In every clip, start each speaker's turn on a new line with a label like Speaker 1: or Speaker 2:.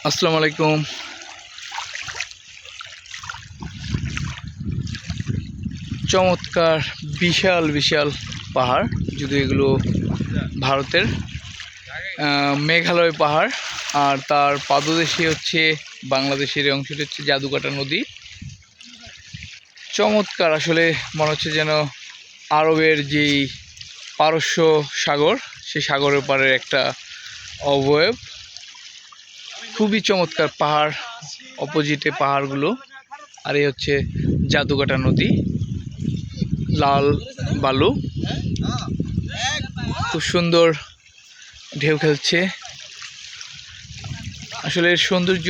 Speaker 1: আসসালামু আলাইকুম। চমৎকার বিশাল বিশাল পাহাড়, যদি এগুলো ভারতের মেঘালয় পাহাড়, আর তার পাদদেশে হচ্ছে বাংলাদেশের অংশটি হচ্ছে জাদুকাটা নদী। চমৎকার, আসলে মনে হচ্ছে যেন আরবের যেই পারস্য সাগর, সেই সাগরের পাড়ের একটা অবয়ব। খুবই চমৎকার পাহাড়, অপোজিটে পাহাড়গুলো, আর এই হচ্ছে জাদুকাটা নদী। লাল বালু, খুব সুন্দর ঢেউ খেলছে। আসলে এর সৌন্দর্য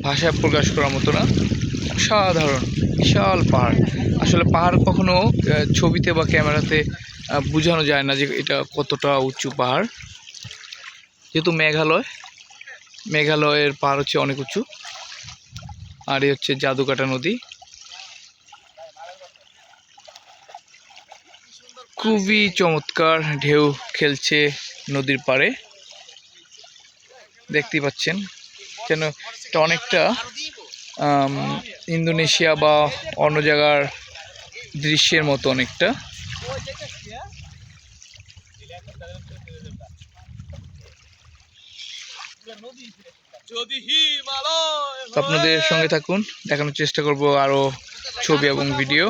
Speaker 1: ভাষায় প্রকাশ করার মতো না, সাধারণ বিশাল পাহাড়। আসলে পাহাড় কখনো ছবিতে বা ক্যামেরাতে বোঝানো যায় না যে এটা কতটা উঁচু পাহাড়, যেহেতু মেঘালয়ের পাহাড় হচ্ছে অনেক উঁচু। আর এই হচ্ছে জাদুকাটা নদী, খুবই চমৎকার ঢেউ খেলছে নদীর পাড়ে। দেখতে পাচ্ছেন যেন এটা অনেকটা ইন্দোনেশিয়া বা অন্য জায়গার দৃশ্যের মতো অনেকটা। আপনাদের সঙ্গে থাকুন, দেখানোর চেষ্টা করব আরো ছবি এবং ভিডিও।